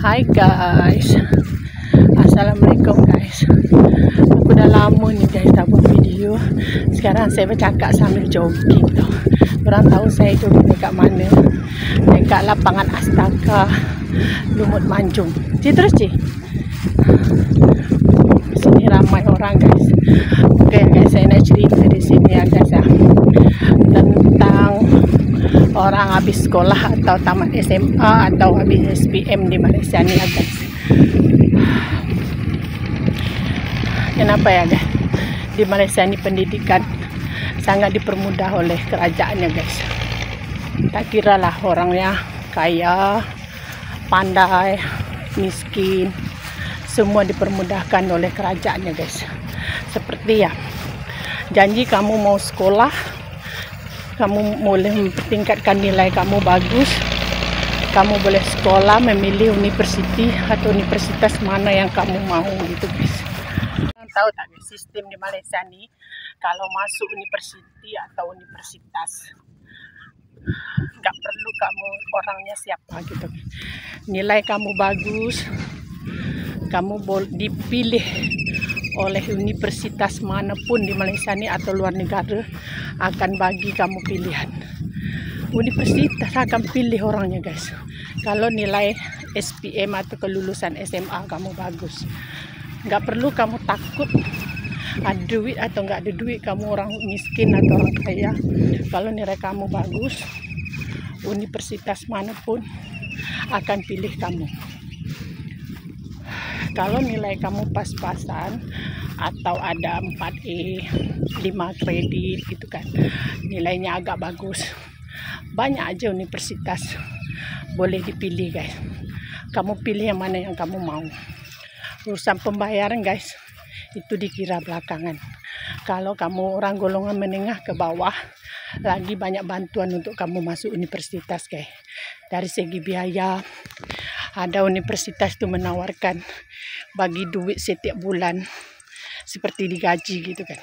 Hai guys, Assalamualaikum guys. Aku dah lama ni guys tak buat video. Sekarang saya bercakap sambil jogging tau. Korang tahu saya jogging dekat mana? Dekat lapangan Astaka, Lumut Manjung. Cik terus cik. Sini ramai orang guys. Okay guys, saya nak cerita di sini ya guys ya, tentang orang habis sekolah atau tamat SMA atau habis SPM di Malaysia ni ya guys. Kenapa ya guys? Di Malaysia ni pendidikan sangat dipermudah oleh kerajaan ya guys. Tak kira lah orangnya kaya, pandai, miskin, semua dipermudahkan oleh kerajaan ya guys. Seperti ya, janji kamu mau sekolah, kamu boleh mempertingkatkan nilai kamu bagus, kamu boleh sekolah memilih universiti atau universitas mana yang kamu mau gitu guys. Kalian tahu tak guys, sistem di Malaysia ni kalau masuk universiti atau universitas nggak perlu kamu orangnya siapa gitu. Nilai kamu bagus, kamu boleh dipilih oleh universitas manapun di Malaysia ni atau luar negara akan bagi kamu pilihan. Universitas akan pilih orangnya guys. Kalau nilai SPM atau kelulusan SMA kamu bagus, nggak perlu kamu takut ada duit atau nggak ada duit, kamu orang miskin atau orang kaya. Kalau nilai kamu bagus, universitas manapun akan pilih kamu. Kalau nilai kamu pas-pasan atau ada 4E, 5 kredit gitu kan, nilainya agak bagus, banyak aja universitas boleh dipilih guys. Kamu pilih yang mana yang kamu mau. Urusan pembayaran guys, itu dikira belakangan. Kalau kamu orang golongan menengah ke bawah, lagi banyak bantuan untuk kamu masuk universitas guys. Dari segi biaya, ada universitas tu menawarkan bagi duit setiap bulan seperti digaji gitu kan.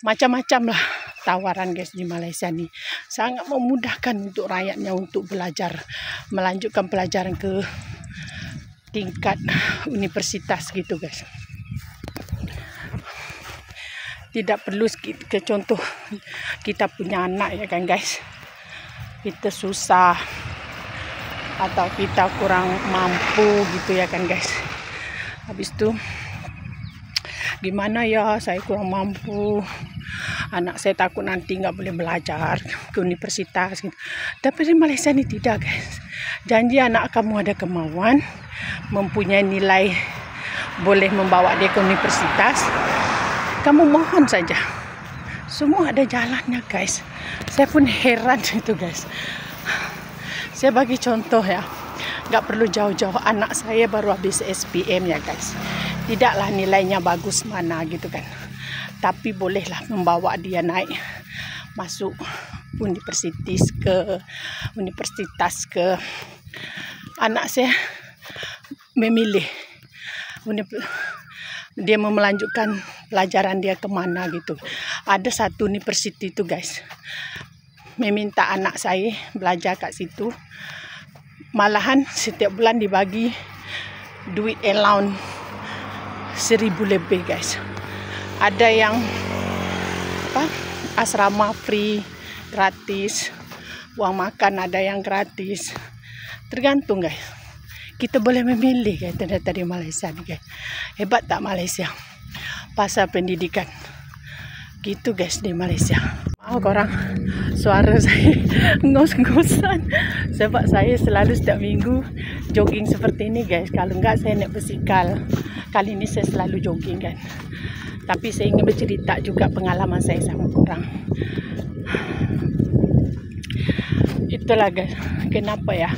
Macam-macam lah tawaran guys di Malaysia ni. Sangat memudahkan untuk rakyatnya untuk belajar, melanjutkan pelajaran ke tingkat universitas gitu guys. Tidak perlu ke contoh kita punya anak ya kan guys, kita susah atau kita kurang mampu gitu ya kan guys. Habis itu gimana ya, saya kurang mampu, anak saya takut nanti nggak boleh belajar ke universitas gitu. Tapi di Malaysia ni tidak guys. Janji anak kamu ada kemauan, mempunyai nilai, boleh membawa dia ke universitas, kamu mohon saja. Semua ada jalannya guys. Saya pun heran itu guys. Saya bagi contoh ya, nggak perlu jauh-jauh. Anak saya baru habis SPM ya guys. Tidaklah nilainya bagus mana gitu kan, tapi bolehlah membawa dia naik masuk universitas ke anak saya memilih dia mau melanjutkan pelajaran dia kemana gitu. Ada satu universiti itu guys meminta anak saya belajar kat situ, malahan setiap bulan dibagi duit allowance 1,000 lebih guys. Ada yang asrama free, gratis, uang makan ada yang gratis, tergantung guys. Kita boleh memilih guys ternyata di Malaysia ni guys. Hebat tak Malaysia pasal pendidikan gitu guys di Malaysia. Maaf korang, suara saya ngos-ngosan sebab saya selalu setiap minggu jogging seperti ini guys. Kalau enggak saya naik basikal. Kali ini saya selalu jogging kan. Tapi saya ingin bercerita juga pengalaman saya sama korang. Itulah guys, kenapa ya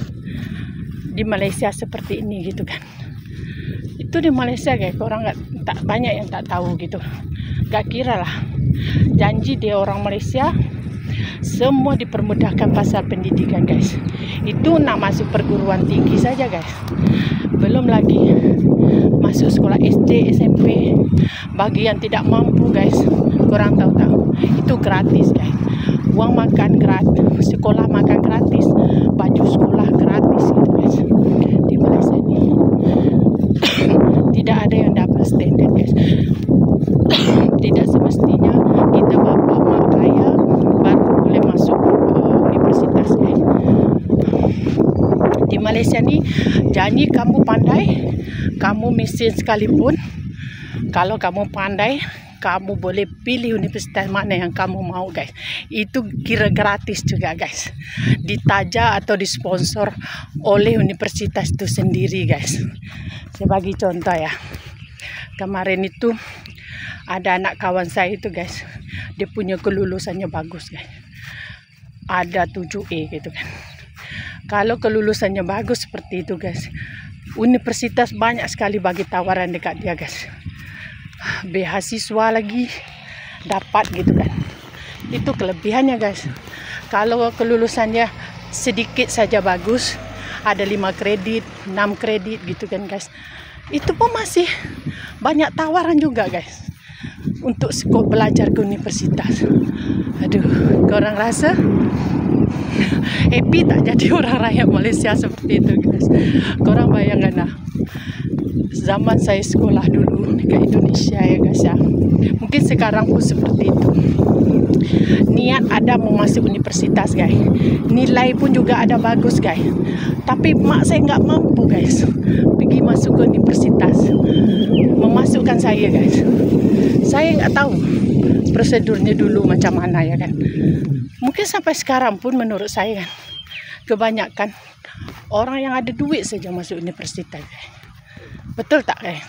di Malaysia seperti ini gitu kan. Itu di Malaysia guys, orang tak banyak yang tak tahu gitu. Gak kira lah, janji dia orang Malaysia semua dipermudahkan pasal pendidikan guys. Itu nak masuk perguruan tinggi saja guys, belum lagi masuk sekolah SD, SMP. Bagi yang tidak mampu guys, korang tahu tak, itu gratis guys. Uang makan gratis, sekolah makan gratis, baju sekolah gratis gitu guys di Malaysia ni. Tidak ada yang double standard, guys. Tidak semestinya kita bapak mak kaya baru boleh masuk universitas, guys. Di Malaysia ni, janji kamu pandai, kamu miskin sekalipun, kalau kamu pandai, kamu boleh pilih universitas mana yang kamu mau, guys. Itu kira gratis juga, guys. Ditaja atau disponsor oleh universitas itu sendiri, guys. Saya bagi contoh ya. Kemarin itu ada anak kawan saya itu, guys. Dia punya kelulusannya bagus, guys. Ada 7A gitu kan. Kalau kelulusannya bagus seperti itu, guys, universitas banyak sekali bagi tawaran dekat dia, guys. Beasiswa lagi dapat gitu kan. Itu kelebihannya, guys. Kalau kelulusannya sedikit saja bagus, ada 5 kredit, 6 kredit gitu kan, guys. Itu pun masih banyak tawaran juga, guys, untuk sekolah belajar ke universitas. Aduh, korang rasa happy tak jadi orang rakyat Malaysia seperti itu, guys? Korang bayangkan lah, zaman saya sekolah dulu dekat Indonesia ya, guys ya. Mungkin sekarang pun seperti itu. Niat ada mau masuk universitas, guys. Nilai pun juga ada bagus, guys. Tapi mak saya nggak mampu, guys, pergi masuk ke universitas. Memasukkan saya, guys. Saya nggak tahu prosedurnya dulu macam mana ya kan. Mungkin sampai sekarang pun menurut saya kan, kebanyakan orang yang ada duit saja masuk universitas, guys. Betul tak, guys?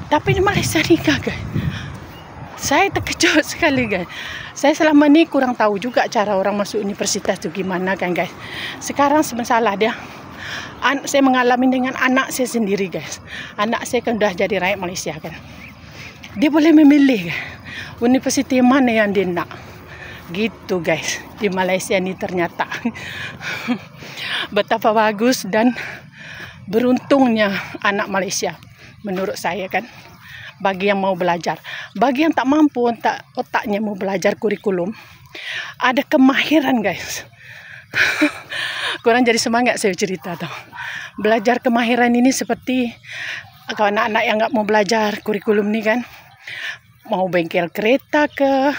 Tapi di Malaysia ni, guys, saya terkejut sekali, guys. Saya selama ni kurang tahu juga cara orang masuk universitas tu gimana kan, guys. Sekarang sebenarnya dia, saya mengalami dengan anak saya sendiri, guys. Anak saya kan dah jadi rakyat Malaysia kan. Dia boleh memilih, guys, universiti mana yang dia nak. Gitu, guys. Di Malaysia ni ternyata betapa bagus dan beruntungnya anak Malaysia menurut saya kan. Bagi yang mau belajar, bagi yang tak mampu, otaknya mau belajar kurikulum, ada kemahiran, guys. Korang jadi semangat saya cerita tau. Belajar kemahiran ini seperti kalau anak-anak yang nggak mau belajar kurikulum ni kan, mau bengkel kereta ke,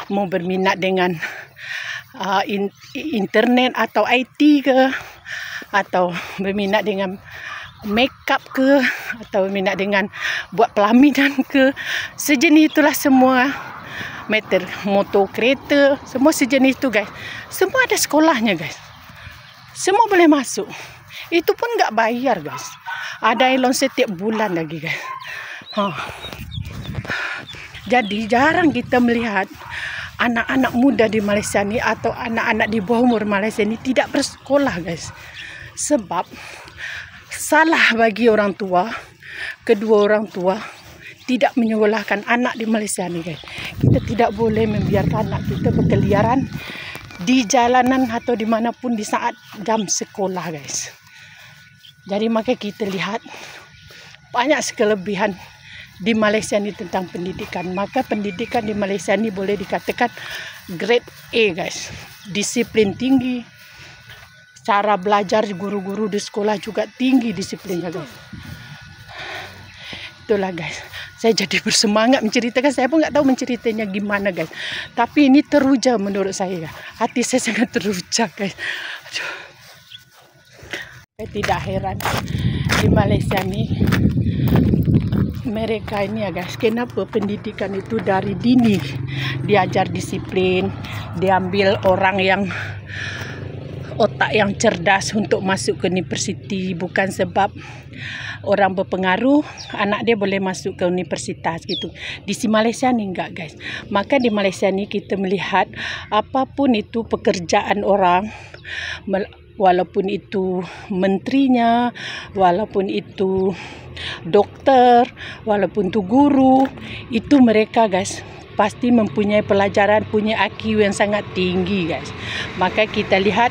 mau berminat dengan internet atau IT ke, atau berminat dengan makeup ke, atau berminat dengan buat pelaminan ke, sejenis itulah semua. Motor kereta, semua sejenis itu, guys. Semua ada sekolahnya, guys. Semua boleh masuk. Itu pun nggak bayar, guys. Ada elon setiap bulan lagi, guys. Jadi jarang kita melihat anak-anak muda di Malaysia ni atau anak-anak di bawah umur Malaysia ni tidak bersekolah, guys. Sebab salah bagi orang tua, kedua orang tua tidak menyekolahkan anak di Malaysia ni, guys. Kita tidak boleh membiarkan anak kita berkeliaran di jalanan atau dimanapun di saat jam sekolah, guys. Jadi maka kita lihat banyak kelebihan di Malaysia ni tentang pendidikan. Maka pendidikan di Malaysia ni boleh dikatakan grade A, guys. Disiplin tinggi. Cara belajar guru-guru di sekolah juga tinggi disiplinnya, guys. Itulah, guys. Saya jadi bersemangat menceritakan. Saya pun nggak tahu menceritanya gimana, guys. Tapi ini teruja menurut saya. Hati saya sangat teruja, guys. Aduh. Saya tidak heran di Malaysia ni mereka ini ya, guys. Kenapa pendidikan itu dari dini diajar disiplin, diambil orang yang otak yang cerdas untuk masuk ke universiti, bukan sebab orang berpengaruh anak dia boleh masuk ke universitas gitu. Di Malaysia ni enggak, guys. Maka di Malaysia ni kita melihat apapun itu pekerjaan orang, walaupun itu menterinya, walaupun itu dokter, walaupun itu guru, itu mereka, guys, pasti mempunyai pelajaran, punya IQ yang sangat tinggi, guys. Maka kita lihat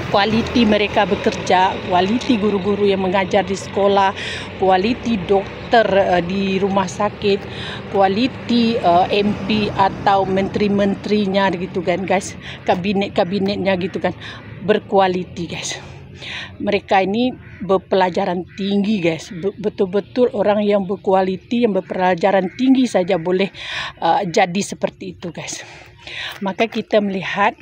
kualiti mereka bekerja, kualiti guru-guru yang mengajar di sekolah, kualiti dokter di rumah sakit, kualiti MP atau menteri-menterinya gitu kan, guys, kabinet-kabinetnya gitu kan, berkualiti, guys. mereka ini berpelajaran tinggi guys. Betul-betul orang yang berkualiti, yang berpelajaran tinggi saja boleh jadi seperti itu guys. Maka kita melihat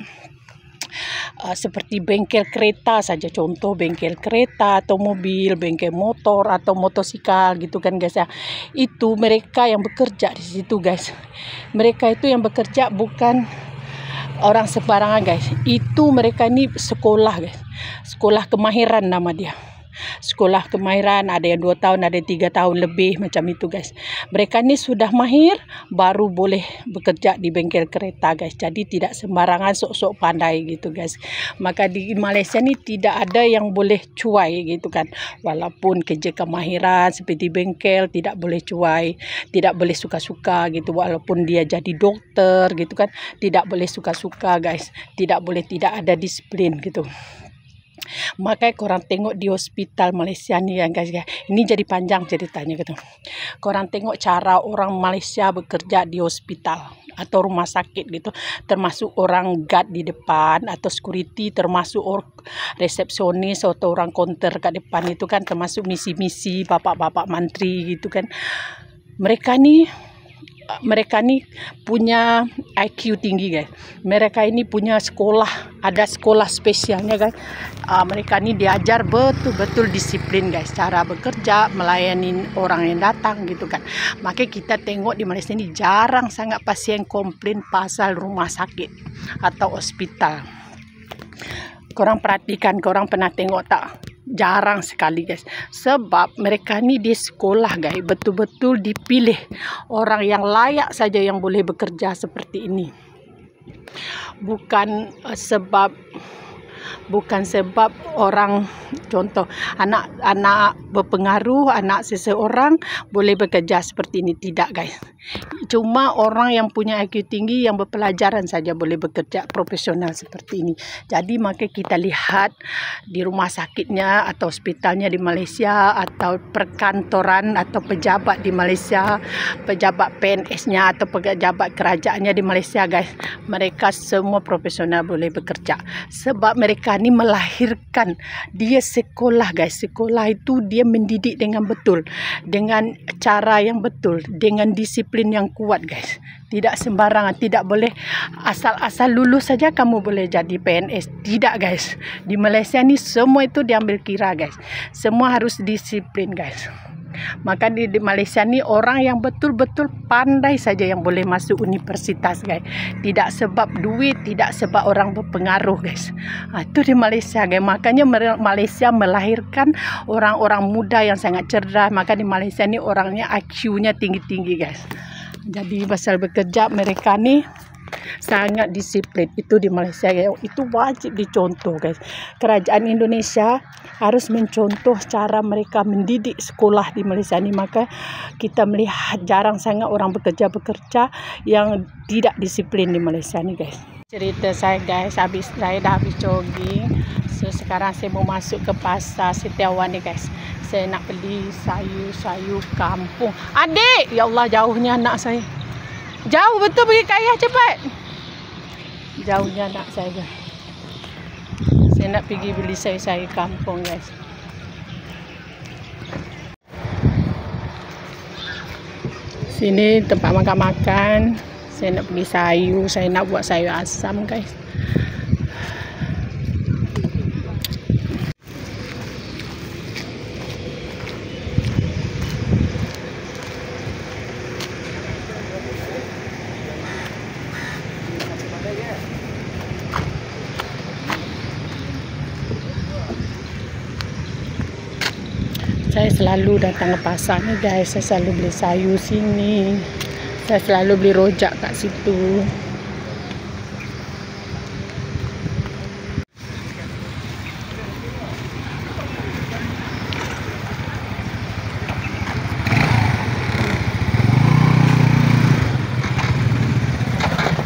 seperti bengkel kereta saja, contoh bengkel kereta atau mobil, bengkel motor atau motosikal gitu kan guys ya. Itu mereka yang bekerja di situ guys. Mereka itu yang bekerja bukan orang sembarangan guys. Itu mereka ini sekolah guys. Sekolah kemahiran nama dia. Sekolah kemahiran, ada yang 2 tahun, ada yang 3 tahun lebih macam itu guys. Mereka ni sudah mahir baru boleh bekerja di bengkel kereta guys. Jadi tidak sembarangan sok-sok pandai gitu guys. Maka di Malaysia ni tidak ada yang boleh cuai gitu kan. Walaupun kerja kemahiran seperti bengkel tidak boleh cuai, tidak boleh suka-suka gitu. Walaupun dia jadi doktor gitu kan, tidak boleh suka-suka guys. Tidak boleh tidak ada disiplin gitu. Makanya korang tengok di hospital Malaysia ni kan guys. Ini jadi panjang ceritanya gitu. Korang tengok cara orang Malaysia bekerja di hospital atau rumah sakit gitu. Termasuk orang guard di depan atau security, termasuk resepsionis atau orang counter kat depan itu kan, termasuk misi-misi bapak-bapak menteri gitu kan. Mereka ni punya IQ tinggi guys. Mereka ini punya sekolah, ada sekolah spesialnya guys. Mereka ni diajar betul-betul disiplin guys, cara bekerja, melayani orang yang datang gitu kan. Maka kita tengok di Malaysia ni jarang sangat pasien komplain pasal rumah sakit atau hospital. Korang perhatikan, korang pernah tengok tak? Jarang sekali guys. Sebab mereka ni di sekolah guys, betul-betul dipilih orang yang layak saja yang boleh bekerja seperti ini. Bukan sebab orang, contoh anak berpengaruh, anak seseorang boleh bekerja seperti ini, tidak guys. Cuma orang yang punya IQ tinggi, yang berpelajaran saja boleh bekerja profesional seperti ini. Jadi maka kita lihat di rumah sakitnya atau hospitalnya di Malaysia, atau perkantoran atau pejabat di Malaysia, pejabat PNS-nya atau pejabat kerajaannya di Malaysia guys, mereka semua profesional boleh bekerja. Sebab mereka ni melahirkan, dia sekolah guys. Sekolah itu dia mendidik dengan betul, dengan cara yang betul, dengan disiplin yang kuat guys. Tidak sembarangan, tidak boleh asal-asal lulus saja kamu boleh jadi PNS. Tidak guys. Di Malaysia ni semua itu diambil kira guys. Semua harus disiplin guys. Maka di Malaysia ni orang yang betul-betul pandai saja yang boleh masuk universitas guys. Tidak sebab duit, tidak sebab orang berpengaruh guys. Itu di Malaysia guys. Makanya Malaysia melahirkan orang-orang muda yang sangat cerdas. Maka di Malaysia ni orangnya IQ-nya tinggi-tinggi guys. Jadi pasal bekerja mereka ni sangat disiplin. Itu di Malaysia guys. Itu wajib dicontoh guys. Kerajaan Indonesia harus mencontoh cara mereka mendidik sekolah di Malaysia ni. Maka kita melihat jarang sangat orang bekerja yang tidak disiplin di Malaysia ni guys. Cerita saya guys, saya dah habis jogging. So sekarang saya mau masuk ke pasar Setiawan ni guys. Saya nak beli sayur-sayur kampung. Adik! Ya Allah, jauhnya anak saya. Jauh betul pergi ke ayah, cepat. Jauhnya anak saya guys. Saya nak pergi beli sayur-sayur kampung guys. Sini tempat makan-makan. Saya nak beli sayur. Saya nak buat sayur asam guys. Saya selalu datang ke pasar ni guys. Saya selalu beli sayur sini. Saya selalu beli rojak kat situ.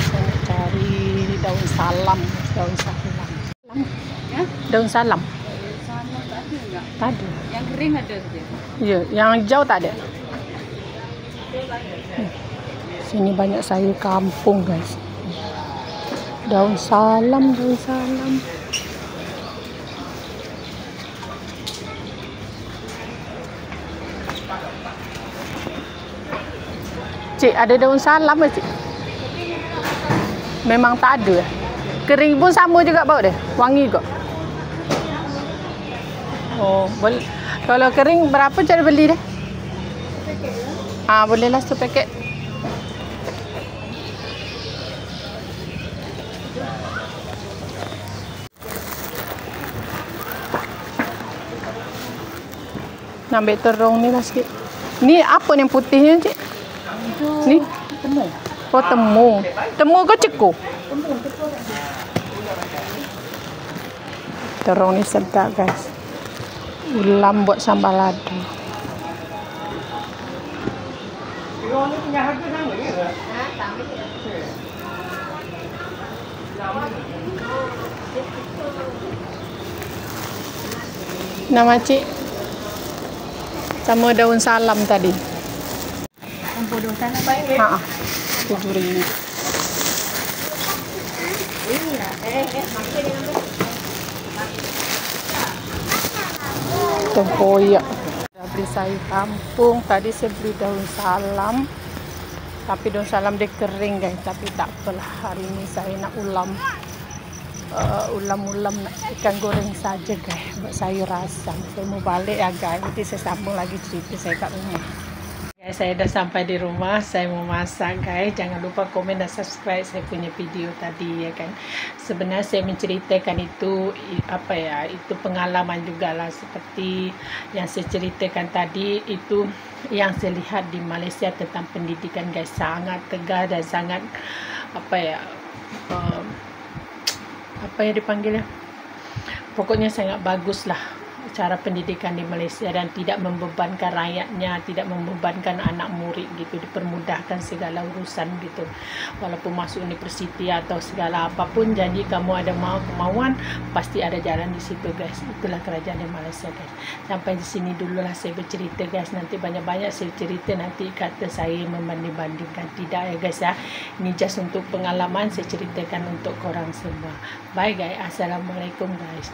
Saya nak cari daun salam. Daun salam. Ya? Daun salam. Tak ada. Yang kering ada saja. Ya, yang hijau tak ada. Sini banyak sayur kampung guys. Daun salam, daun salam. Cik, ada daun salam ke cik? Memang tak ada. Kering pun sama juga bau dia. Wangi kok. Oh, boleh. Kalau kering berapa cara beli dia? Bolehlah 1 paket. Nak ambil terong ni lah sikit. Ni apa ni putihnya cik? Ni? Temu. Oh, temu. Temu ke ceku? Terong ni sedap guys. Ulam buat sambal ladu. Terong ni punya harga sama je ke? Sama je. Nama cik sama daun salam tadi. Campur daun salam baik. RM7. Tempoyak. Dah beli sayur kampung. Tadi saya beli daun salam. Tapi daun salam dia kering guys. Tapi tak apalah. Hari ini saya nak ulam. Ulam-ulam ikan goreng saja guys. Buat sayur asam. Saya mau balik ya guys. Nanti saya sambung lagi cerita saya kat rumah. Guys, saya dah sampai di rumah. Saya mau masak guys. Jangan lupa komen dan subscribe saya punya video tadi ya kan. Sebenarnya saya menceritakan itu apa ya, itu pengalaman jugalah seperti yang saya ceritakan tadi. Itu yang saya lihat di Malaysia tentang pendidikan guys, sangat tegas dan sangat apa ya, apa yang dipanggilnya, pokoknya sangat bagus lah cara pendidikan di Malaysia dan tidak membebankan rakyatnya, tidak membebankan anak murid gitu, dipermudahkan segala urusan gitu. Walaupun masuk universiti atau segala apapun, jadi kamu ada kemauan, pasti ada jalan di situ guys. Itulah kerajaan di Malaysia guys. Sampai di sini dululah saya bercerita guys. Nanti banyak-banyak saya cerita, nanti kata saya membanding-bandingkan. Tidak ya guys ya. Ini just untuk pengalaman saya ceritakan untuk korang semua. Bye guys. Assalamualaikum guys.